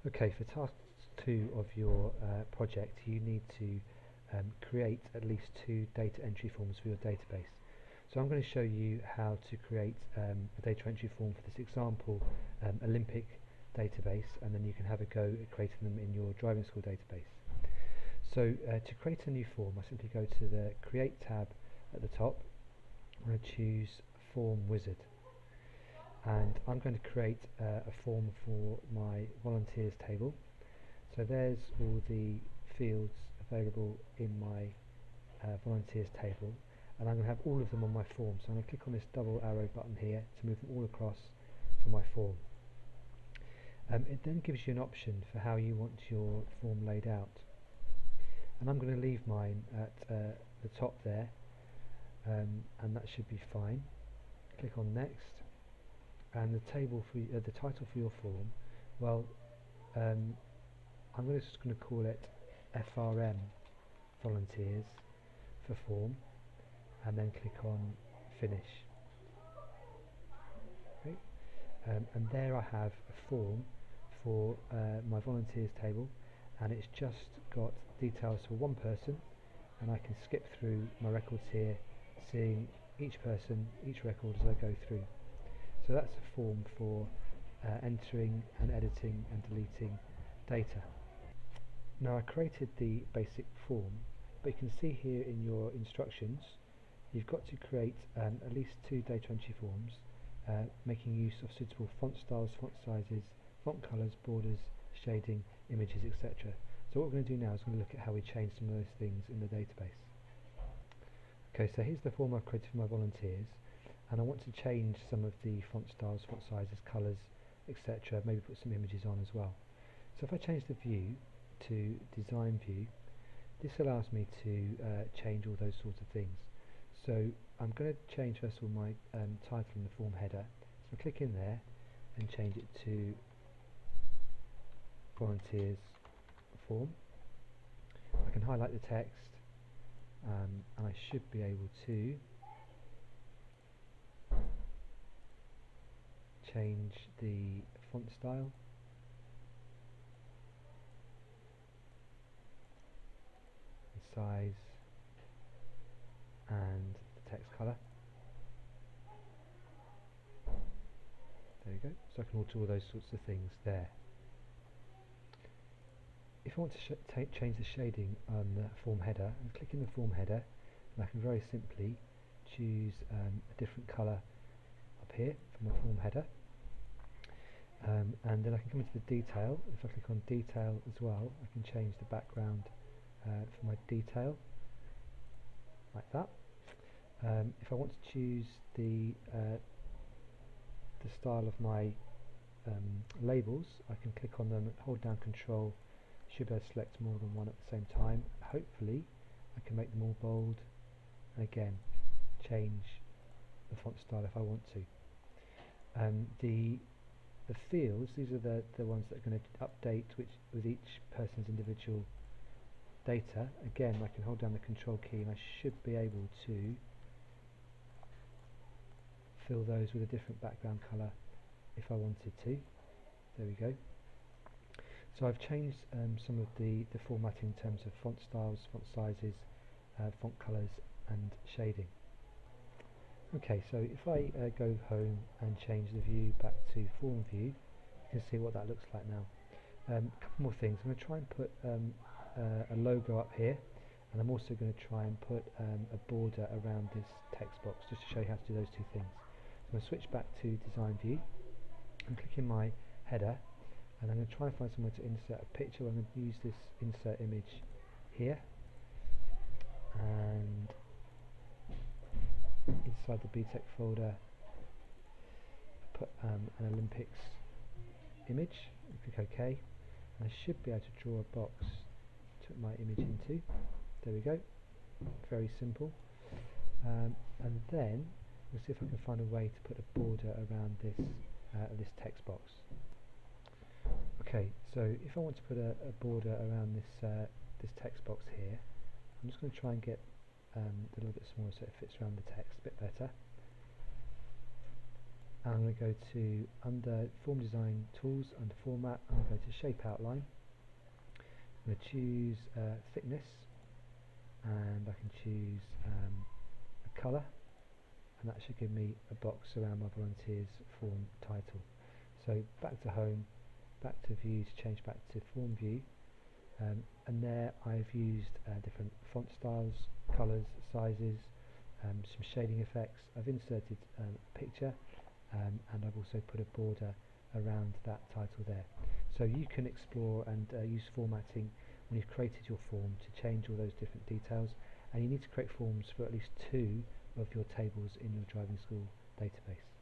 Okay, for task 2 of your project, you need to create at least 2 data entry forms for your database. So I'm going to show you how to create a data entry form for this example Olympic database, and then you can have a go at creating them in your driving school database. So to create a new form, I simply go to the Create tab at the top. I'm going to choose Form Wizard, and I'm going to create a form for my volunteers table. So there's all the fields available in my volunteers table, and I'm going to have all of them on my form. So I'm going to click on this double arrow button here to move them all across for my form. It then gives you an option for how you want your form laid out, and I'm going to leave mine at the top there, and that should be fine. Click on Next, and the table for the title for your form, well, I'm just going to call it FRM Volunteers for form, and then click on Finish. Okay. And there I have a form for my volunteers table, and it's just got details for one person, and I can skip through my records here, seeing each person, each record as I go through. So that's a form for entering and editing and deleting data. Now I created the basic form, but you can see here in your instructions you've got to create at least 2 data entry forms, making use of suitable font styles, font sizes, font colours, borders, shading, images, etc. So what we're going to do now is we're going to look at how we change some of those things in the database. Okay, so here's the form I've created for my volunteers, and I want to change some of the font styles, font sizes, colours, etc. Maybe put some images on as well. So if I change the view to design view, this allows me to change all those sorts of things. So I'm going to change first of all my title in the form header. So I click in there and change it to volunteers form. I can highlight the text, and I should be able to change the font style, the size, and the text colour. There we go. So I can alter all those sorts of things there. If I want to change the shading on the form header, I click in the form header, and I can very simply choose a different colour up here for my form header, and then I can come into the detail. If I click on detail as well, I can change the background for my detail like that. If I want to choose the style of my labels, I can click on them, hold down Control, should be able to select more than one at the same time. Hopefully I can make them all bold, and again change the font style if I want to. The fields, these are the ones that are going to update with each person's individual data. Again, I can hold down the Control key and I should be able to fill those with a different background colour if I wanted to. There we go. So I've changed some of the formatting in terms of font styles, font sizes, font colours and shading. Okay, so if I go home and change the view back to form view, you can see what that looks like now. A couple more things. I'm going to try and put a logo up here, and I'm also going to try and put a border around this text box, just to show you how to do those two things. So I'm going to switch back to design view and click in my header, and I'm going to try and find somewhere to insert a picture. I'm going to use this insert image here, and inside the BTEC folder put an Olympics image, click OK, and I should be able to draw a box to put my image into. There we go, very simple. And then we'll see if I can find a way to put a border around this text box. Okay, so if I want to put a border around this text box here, I'm just going to try and get a little bit smaller so it fits around the text a bit better. I'm going to go to under Form Design Tools, under Format, I'm going to go to Shape Outline. I'm going to choose thickness, and I can choose a colour, and that should give me a box around my volunteers form title. So back to Home, back to View to change back to Form View, and there I've used different font styles, colours, sizes, some shading effects. I've inserted a picture, and I've also put a border around that title there. So you can explore and use formatting when you've created your form to change all those different details, and you need to create forms for at least 2 of your tables in your driving school database.